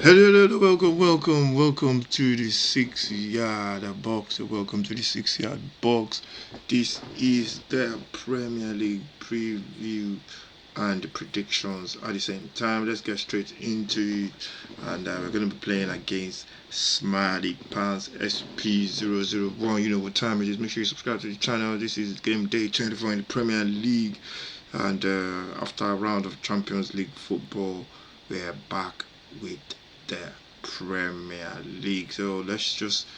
Hello, welcome to the 6 yard box. Welcome to the 6 yard box. This is the Premier League preview and the predictions at the same time. Let's get straight into it. And we're going to be playing against Smarty Pants SP001. You know what time it is. Make sure you subscribe to the channel. This is game day 24 in the Premier League. And after a round of Champions League football, we're back with the Premier League. So let's just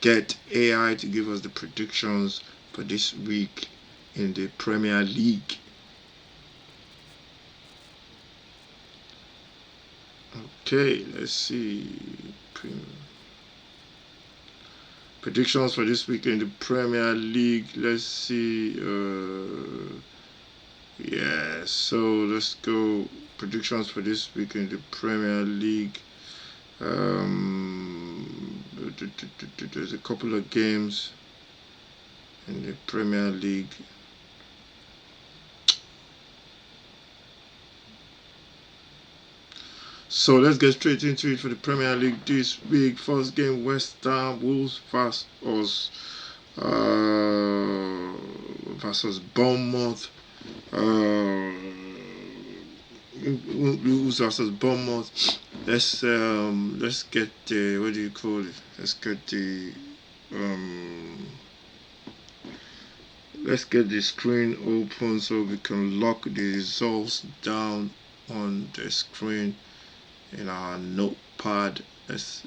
get AI to give us the predictions for this week in the Premier League. Okay, let's see. Predictions for this week in the Premier League. Let's see. Yeah, so let's go. Predictions for this week in the Premier League. There's a couple of games in the Premier League. So let's get straight into it for the Premier League this week. First game, West Ham Wolves versus Bournemouth. Wolves versus Bournemouth. Let's get the, what do you call it? Let's get the screen open so we can lock the results down on the screen in our notepad. Let's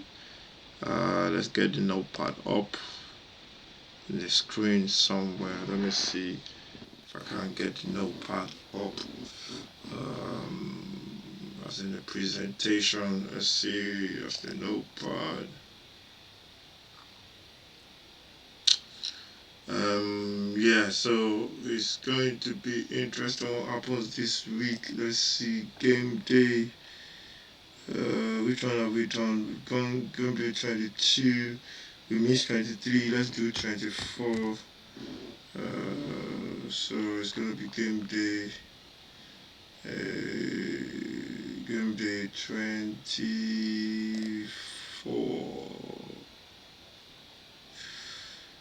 get the notepad up in the screen somewhere. Let me see if I can get the notepad up. As in the presentation, let's see, that's the notepad. Yeah, so it's going to be interesting what happens this week. Let's see, game day. Which one have we done? We've gone game day 22. We missed 23. Let's do 24. So it's gonna be game day. Game day 24.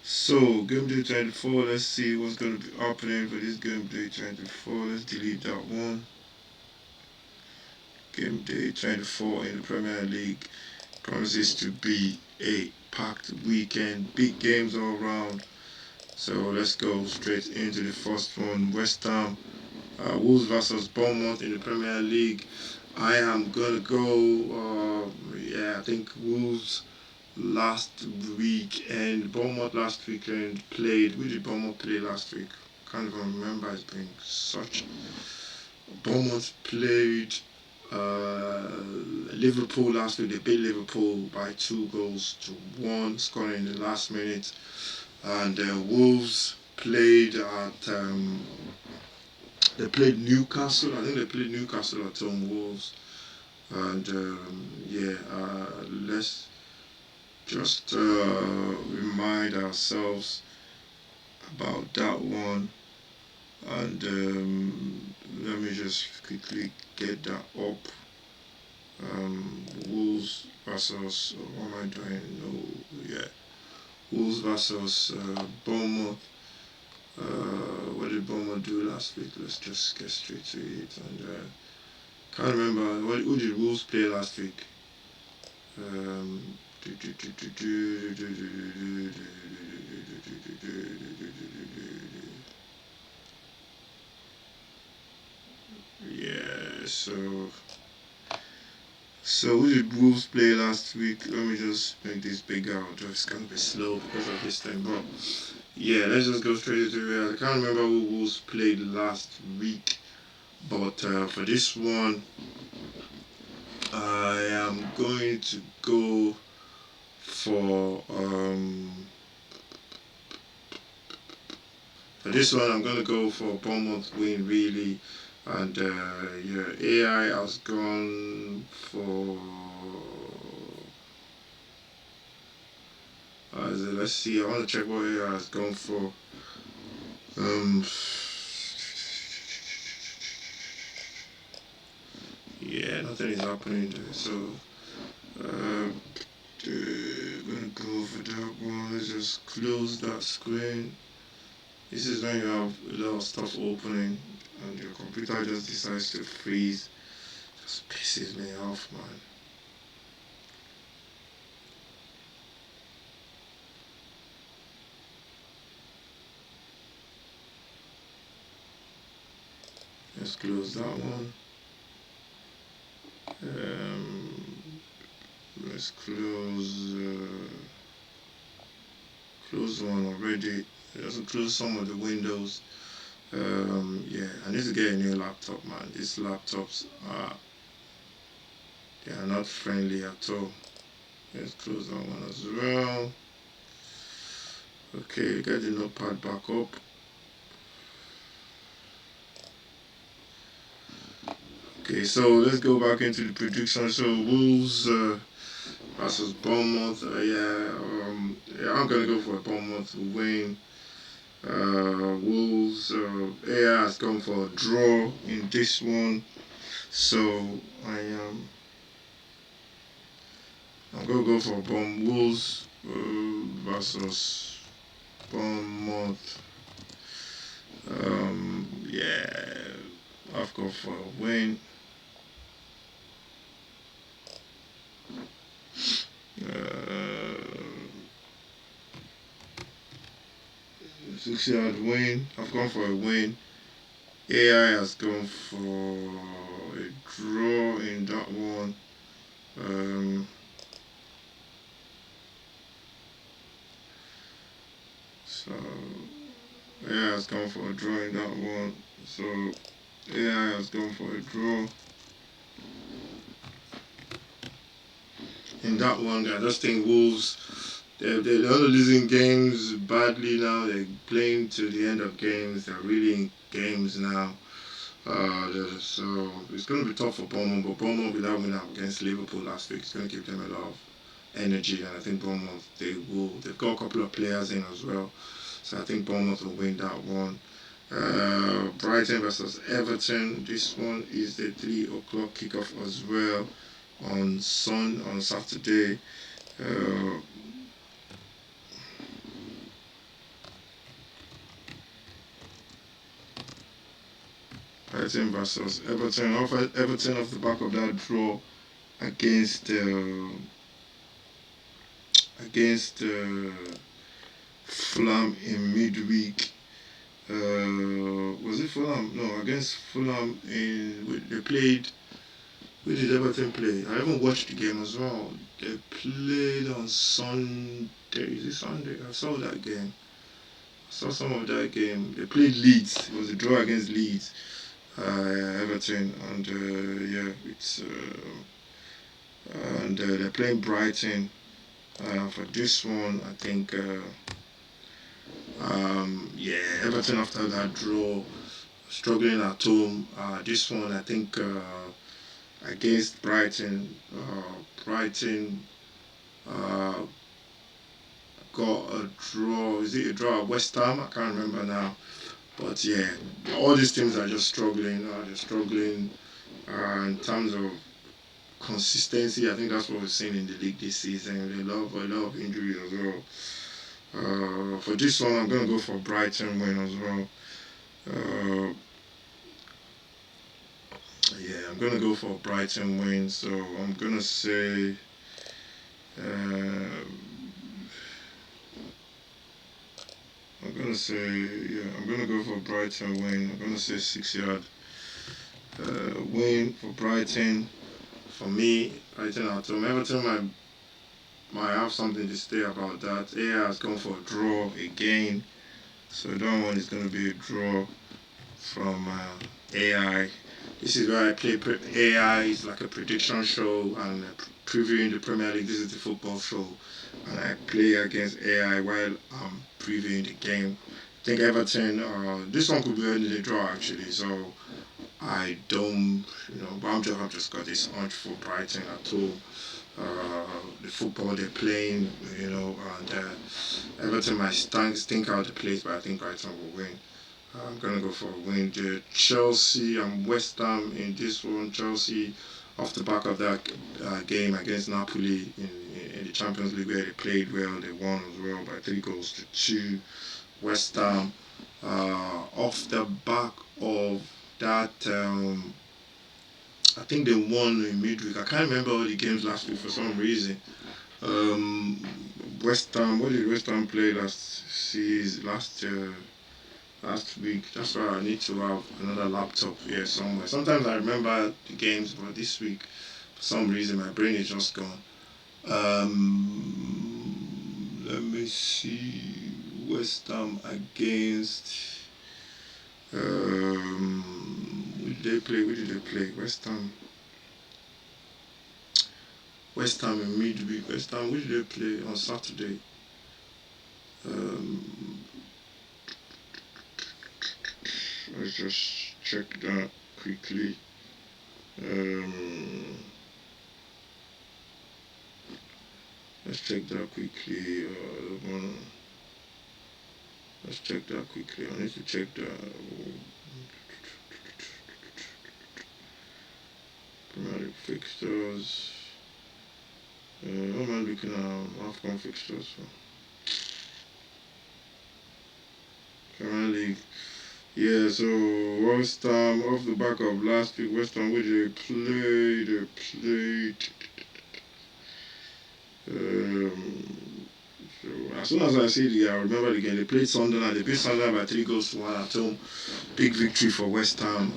So game day 24. Let's see what's gonna be happening for this game day 24. Let's delete that one. Game day 24 in the Premier League promises to be a packed weekend, big games all round. So let's go straight into the first one. West Ham Wolves versus Bournemouth in the Premier League. I am gonna go. I think Wolves last week and Bournemouth last weekend played. We did Bournemouth play last week? Can't even remember. It's been such. Bournemouth played Liverpool last week. They beat Liverpool by 2-1, scoring in the last minute. And Wolves played at. They played Newcastle. I think they played Newcastle at home. Wolves. And let's just remind ourselves about that one. And let me just quickly get that up. Wolves versus, what am I doing? No, yeah. Wolves versus Bournemouth. What did Bournemouth do last week? Let's just get straight to it. And can't remember. Who did Wolves play last week? Yeah, so who did Wolves play last week? Let me just make this bigger. It's gonna be slow because of this thing, but yeah, let's just go straight into it. I can't remember who Wolves played last week, but for this one, I am going to go for this one. I'm gonna go for Bournemouth win really, and AI has gone for. Let's see. I want to check what AI has gone for. Yeah, nothing is happening there. So Uh, gonna go for that one. Let's just close that screen. This is when you have a lot of stuff opening and your computer just decides to freeze. Just pisses me off, man. Let's close that one. Um, let's close one already. Let's close some of the windows. Yeah, I need to get a new laptop, man. These laptops they are not friendly at all. Let's close that one as well. Okay, get the notepad back up. Okay, so let's go back into the prediction. So Wolves versus Bournemouth. Yeah, I'm gonna go for a Bournemouth win. Wolves. AI has gone for a draw in this one. So I am. I'm gonna go for Wolves versus Bournemouth. Yeah, I've gone for a win. Uh, 6 yard win. I've gone for a win. AI has gone for a draw in that one. Um, so AI has gone for a draw in that one. So AI has gone for a draw in that one. I just think Wolves. They're not losing games badly now. They're playing to the end of games. They're really in games now. So it's going to be tough for Bournemouth, but Bournemouth with that win against Liverpool last week is going to give them a lot of energy, and I think Bournemouth they will. They've got a couple of players in as well, so I think Bournemouth will win that one. Brighton versus Everton. This one is the 3 o'clock kickoff as well on Saturday. Uh, Brighton versus Everton. Everton off the back of that draw against Fulham in midweek. Was it Fulham? No, against Fulham in they played. Who did Everton play? I haven't watched the game as well. They played on Sunday. Is it Sunday? I saw that game. I saw some of that game. They played Leeds. It was a draw against Leeds. Everton, and yeah, it's and they're playing Brighton for this one. I think yeah, Everton after that draw, struggling at home. This one, I think against Brighton, Brighton uh, got a draw. Is it a draw at West Ham? I can't remember now. But yeah, all these teams are just struggling. They're struggling in terms of consistency. I think that's what we're seeing in the league this season. A lot of injuries as well. For this one, I'm gonna go for Brighton win as well. Uh, yeah, I'm gonna go for Brighton win. So I'm gonna say. Uh, I'm gonna go for Brighton win. I'm gonna say 6 yard win for Brighton. For me, Brighton at home. Everton might have something to say about that. AI has gone for a draw again, so that one is gonna be a draw from AI. This is where I play AI. It's like a prediction show and previewing the Premier League. This is the football show, and I play against AI while I'm previewing the game. I think Everton. This one could be only a draw actually. So I don't, but I've just got this hunch for Brighton at home. The football they're playing, and Everton might stink out the place, but I think Brighton will win. I'm gonna go for a win. The Chelsea and West Ham in this one. Chelsea off the back of that game against Napoli in the Champions League, where they played well. They won as well by 3 goals to 2. West Ham, off the back of that, I think they won in midweek. I can't remember all the games last week for some reason. Um, West Ham, what did West Ham play last week? That's why I need to have another laptop here somewhere. Sometimes I remember the games, but this week, for some reason, my brain is just gone. Let me see. West Ham against. Who did they play? Who did they play? West Ham. West Ham in midweek. West Ham. Who did they play on Saturday? Let's just check that quickly. Let's check that quickly. Let's check that quickly. I need to check that. Premier League fixtures. What am I looking at? AFCON fixtures. Premier League. Yeah, so West Ham, off the back of last week, West Ham, which they played. So as soon as I see I remember the game. They played Sunderland. They beat Sunderland by 3 goals to 1 at home. Big victory for West Ham.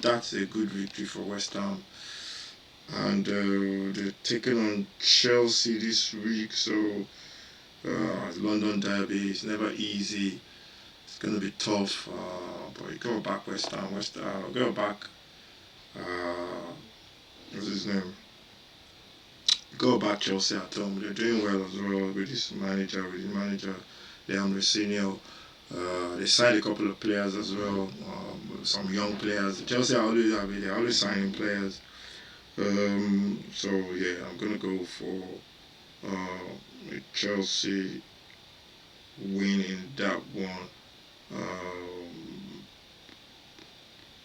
That's a good victory for West Ham. And they're taking on Chelsea this week. So London derby is never easy. It's gonna be tough. But you go back West Ham. Go back. What's his name? Go back Chelsea at home. They're doing well as well with his manager, Liam Rossini. They signed a couple of players as well, some young players. Chelsea they're always signing players. So yeah, I'm gonna go for a Chelsea win in that one.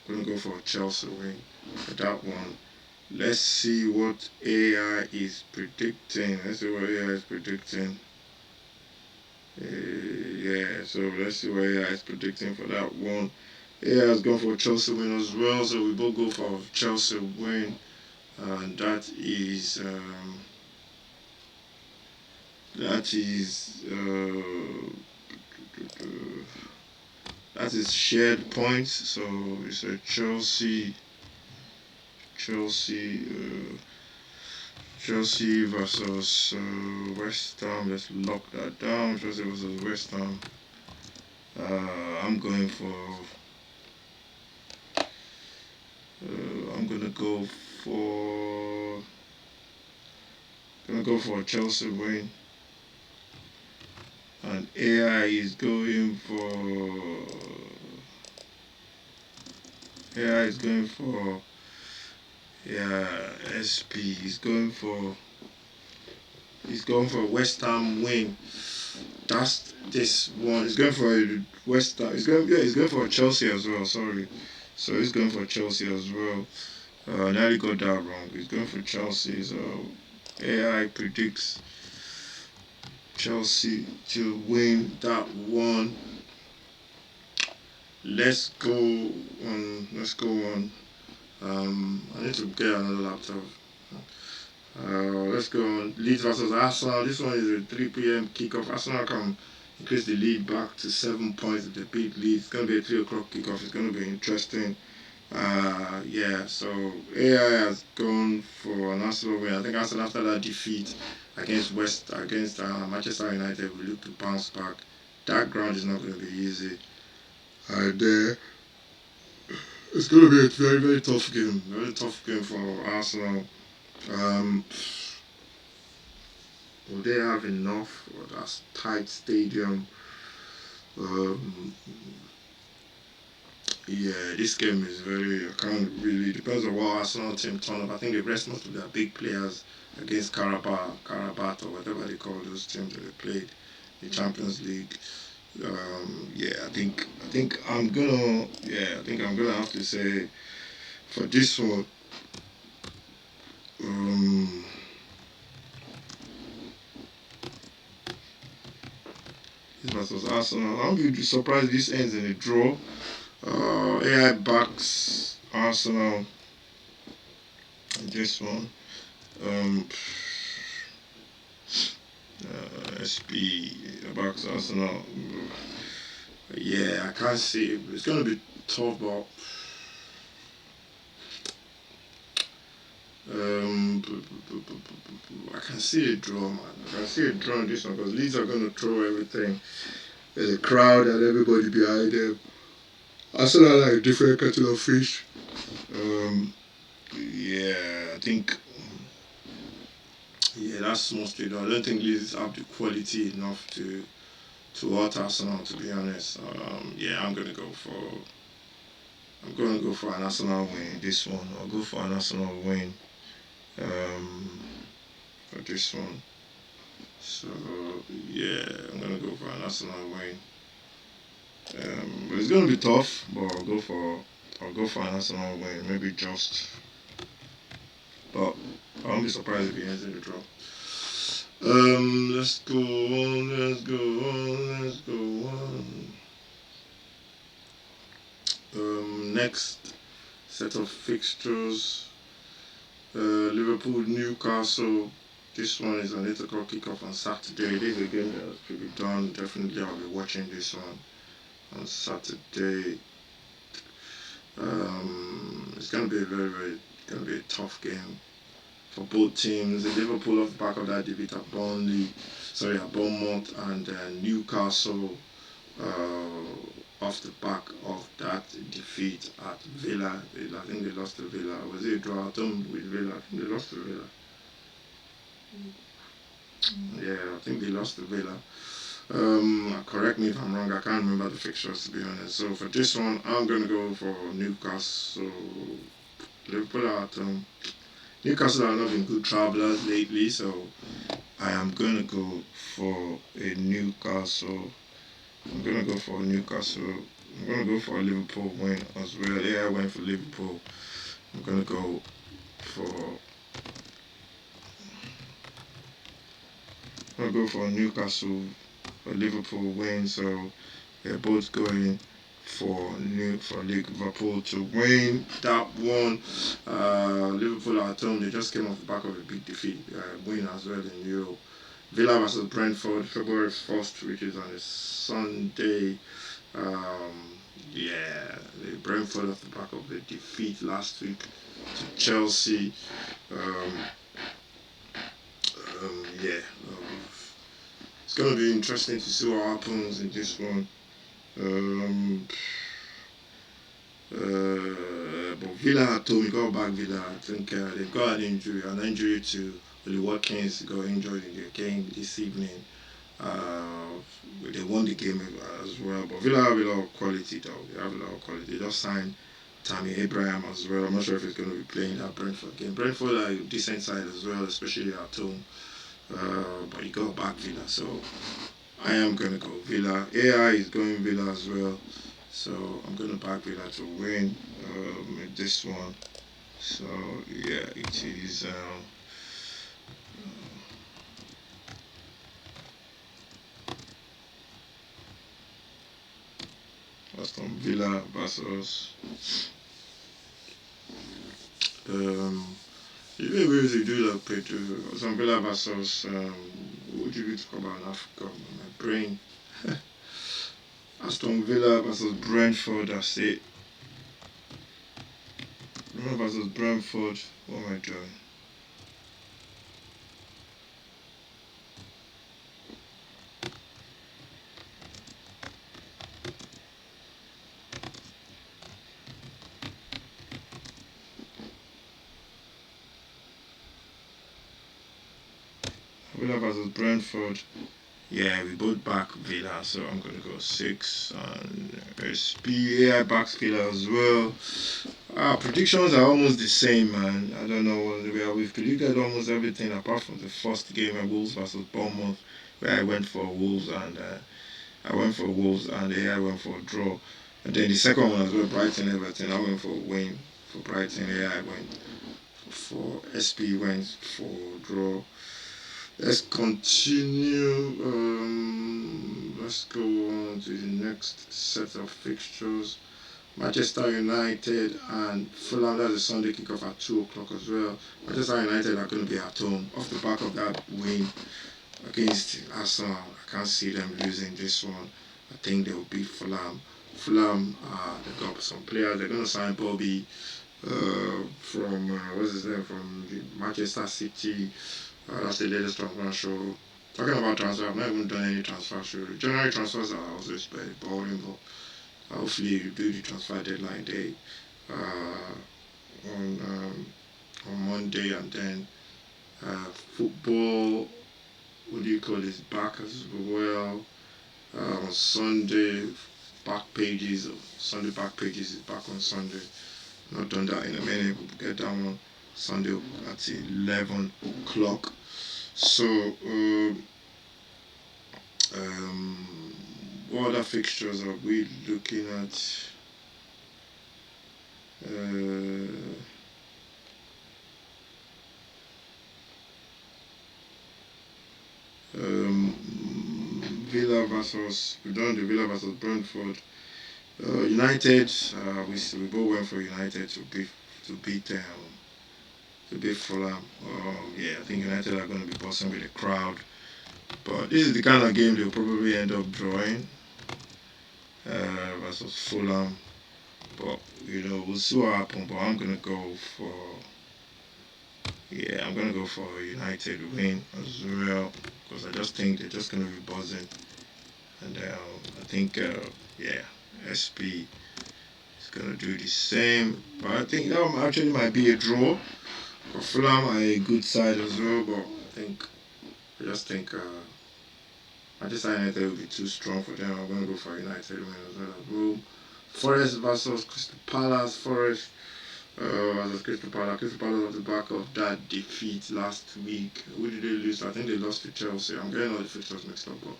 Gonna go for a Chelsea win for that one. Let's see what AI is predicting. Yeah, so let's see what AI is predicting for that one. AI has gone for a Chelsea win as well, so we both go for a Chelsea win, and that is shared points. So it's a Chelsea versus West Ham. Let's lock that down. Chelsea versus West Ham. I'm going for. I'm gonna go for a Chelsea win, and AI is going for. Yeah, SP. He's going for West Ham win. That's this one. He's going for West Ham. He's going for Chelsea as well. Sorry. So he's going for Chelsea as well. Nearly got that wrong. He's going for Chelsea. So AI predicts Chelsea to win that one. Let's go on. I need to get another laptop. Let's go on. Leeds versus Arsenal. This one is a 3 p.m. kickoff. Arsenal can increase the lead back to 7 points if they beat Leeds. It's going to be a 3 o'clock kickoff. It's going to be interesting. Yeah, so AI has gone for an Arsenal win. I think Arsenal, after that defeat against Manchester United, will look to bounce back. That ground is not going to be easy. And it's going to be a very, very tough game. Very tough game for Arsenal. Will they have enough for that tight stadium? Yeah, this game is I can't really, depends on what Arsenal team turn up. I think they rest most of their big players against Karabat or whatever they call those teams that they played in the Champions League. Yeah, I think I'm gonna have to say for this one, Um, this versus Arsenal. I'll be surprised this ends in a draw. AI backs Arsenal in this one. Um, SP backs Arsenal. Yeah, I can't see. It's gonna be tough, but um, I can see a draw, man. I can see a draw in this one because Leeds are gonna throw everything. There's a crowd and everybody behind them. Arsenal are like a different kettle of fish. Um, yeah, I think. Yeah, that's mostly it. I don't think Leeds have the quality enough to hurt Arsenal. To be honest, yeah, I'm gonna go for an Arsenal win. This one, I'll go for an Arsenal win. Um, for this one. So yeah, I'm gonna go for an Arsenal win. But it's gonna be tough. But I'll go for an Arsenal win. Maybe just. But I won't be surprised if he ends in the draw. Let's go on. Let's go on. Let's go on. Next set of fixtures. Liverpool, Newcastle. This one is an 8 o'clock kickoff on Saturday. This is a game that should be done. Definitely, I'll be watching this one on Saturday. It's gonna be gonna be a tough game for both teams. Liverpool off the back of that defeat at Bournemouth, and Newcastle off the back of that defeat at Villa. I think they lost to Villa. Was it a draw at home with Villa? I think they lost to Villa. Yeah, I think they lost to Villa. Correct me if I'm wrong. I can't remember the fixtures to be honest. So for this one, I'm gonna go for Newcastle. Liverpool are at home. Newcastle are not been good travellers lately, so I am gonna go for a Newcastle. I'm gonna go for Newcastle. I'm gonna go for a Liverpool win as well. Yeah, I went for Liverpool. I'm gonna go for. I'm gonna go for Newcastle. A Liverpool win. So they're both going for Liverpool to win that one. Liverpool are at home. They just came off the back of a big defeat, win as well in Europe. Villa versus Brentford, February 1st, which is on a Sunday. Yeah, the Brentford off the back of the defeat last week to Chelsea. Um, yeah, it's gonna be interesting to see what happens in this one. Um, but Villa told me go back Villa. I think they've got an injury to Oli Watkins. Got injured in the game this evening. Uh, they won the game as well. But Villa have a lot of quality though. They have a lot of quality. They just signed Tammy Abraham as well. I'm not sure if he's going to be playing that Brentford game. Brentford are a decent side as well, especially at home. But you got back Villa, so I am going to go Villa. AI is going Villa as well. So I'm going to back Villa to win this one. So yeah, it is. Aston Villa versus um, even if you do like play to Aston Villa versus what would you talk about in Africa? My brain. Aston Villa versus Brentford. That's it. Villa versus Brentford. What am I doing? Villa versus Brentford. Yeah, we both back Villa, so I'm gonna go 6 and SPAI backs Villa as well. Our predictions are almost the same, man. I don't know. We've predicted almost everything apart from the first game at Wolves versus Bournemouth, where I went for Wolves and AI went for a draw. And then the second one as well, Brighton Everton. I went for a win for Brighton. AI went for SP went for draw. Let's continue. Let's go on to the next set of fixtures. Manchester United and Fulham. That's a Sunday kickoff at 2 o'clock as well. Manchester United are going to be at home off the back of that win against Arsenal. I can't see them losing this one. I think they will beat Fulham. Fulham, they've got some players. They're going to sign Bobby from what's his name, from Manchester City. That's the latest transfer show. Talking about transfer, I've not even done any transfer show. January transfers are always very boring, but hopefully you do the transfer deadline day on Monday, and then football. What do you call this? Back as well on Sunday. Sunday back pages is back on Sunday. Not done that in a minute. We'll get that one Sunday at 11 o'clock. So, what other fixtures are we looking at? We've done the Villa versus Brentford. United, we both went for United to beat Fulham. Yeah, I think United are going to be bossing with the crowd. But this is the kind of game they'll probably end up drawing versus Fulham. But we'll see what happens. But I'm gonna go for United win as well, because I just think they're just gonna be buzzing, and I think SP is gonna do the same. But I think that actually might be a draw. But Fulham are a good side as well. But I just think Manchester United will be too strong for them. I'm gonna go for United win as well. Forest versus Crystal Palace. Forest versus Crystal Palace. Crystal Palace on the back of that defeat last week. Who did they lose? I think they lost to Chelsea. I'm getting all the fixtures mixed up, but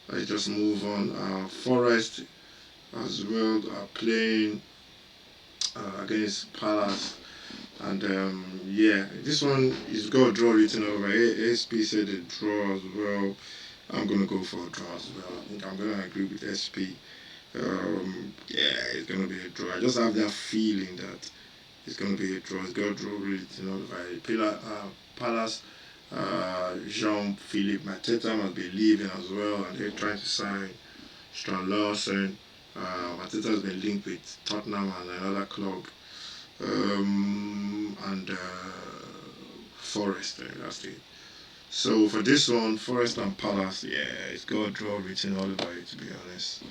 let's just move on. Forest as well are playing against Palace, and this one is got a draw written over. SP said a draw as well. I'm gonna go for a draw as well. I think I'm gonna agree with SP. It's gonna be a draw. I just have that feeling that it's gonna be a draw. It's got a draw written over. Palace, Jean-Philippe Mateta must be leaving as well, and they're trying to sign Strand Larsen. Mateta has been linked with Tottenham and another club, and Forest. That's it. So for this one, Forest and Palace, it's got a draw written all over it, to be honest.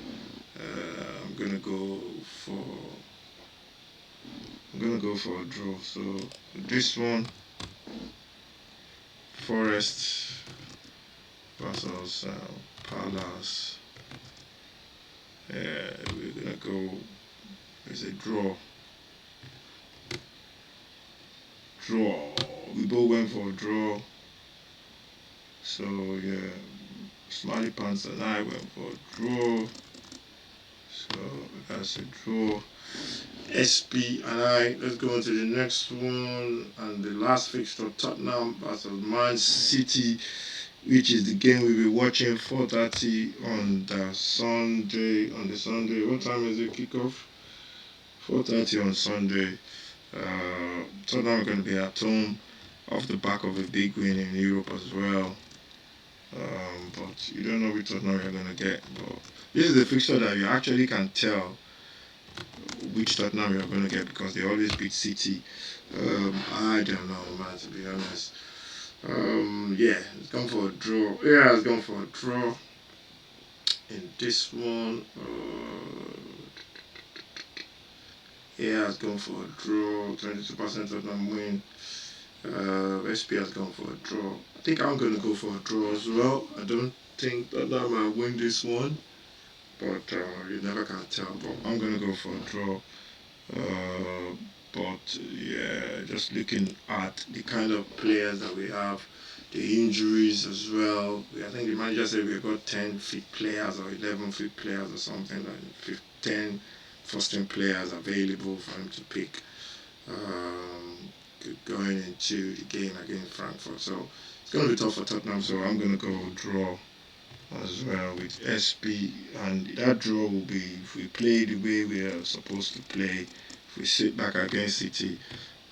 I'm gonna go for a draw. So this one, Forest versus Palace. We're gonna go. It's a draw. We both went for a draw. So Smiley Pants and I went for a draw. So that's a draw. SP and I, let's go on to the next one, and the last fixture, Tottenham versus Man City, which is the game we'll be watching 4:30 on the Sunday. What time is it kickoff? 4:30 on Sunday. Tottenham are going to be at home off the back of a big win in Europe as well. But you don't know which Tottenham you're going to get. But this is a fixture that you actually can tell which Tottenham you're going to get, because they always beat City. I don't know, man, to be honest. It's gone for a draw. It's gone for a draw in this one. It's gone for a draw. 22% of them win. SP has gone for a draw. I think I'm going to go for a draw as well. I don't think that I might win this one, but you never can tell. But I'm going to go for a draw. Just looking at the kind of players that we have, the injuries as well. I think the manager said we've got 10 fit players or 11 fit players or something, like 10 first team players available for him to pick. going into the game against Frankfurt. So it's going to be tough for Tottenham. So I'm going to go draw as well with SP, and that draw will be if we play the way we are supposed to play. If we sit back against City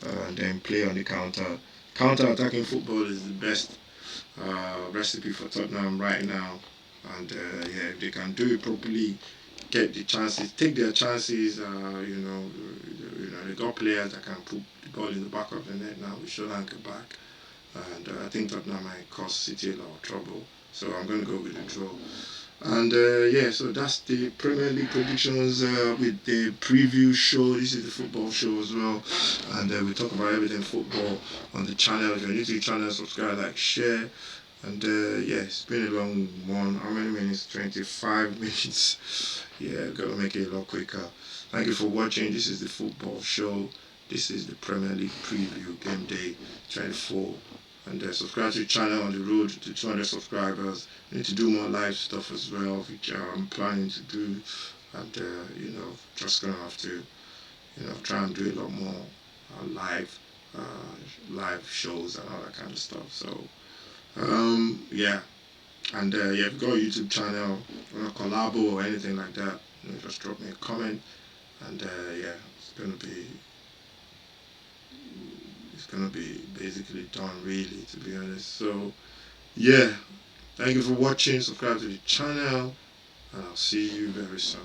and then play on the counter. Counter-attacking football is the best recipe for Tottenham right now. And yeah, if they can do it properly, get the chances, take their chances. They got players that can put the ball in the back of the net now with Sri Lanka back, and I think Tottenham might cause City a lot of trouble. So I'm going to go with the draw. And yeah, so that's the Premier League predictions with the preview show. This is the football show as well, and we talk about everything football on the channel. If you're new to the channel, subscribe, like, share. And yeah, it's been a long one. How many minutes? 25 minutes. Yeah, gotta make it a lot quicker. Thank you for watching. This is the football show. This is the Premier League preview, game day 24. And subscribe to the channel on the road to 200 subscribers. We need to do more live stuff as well, which I'm planning to do. And just gonna have to, try and do a lot more live, live shows and all that kind of stuff. So yeah, and yeah, if you've got a YouTube channel or a collabo or anything like that, just drop me a comment. And yeah, it's gonna be basically done, really, to be honest. So yeah, thank you for watching. Subscribe to the channel, and I'll see you very soon.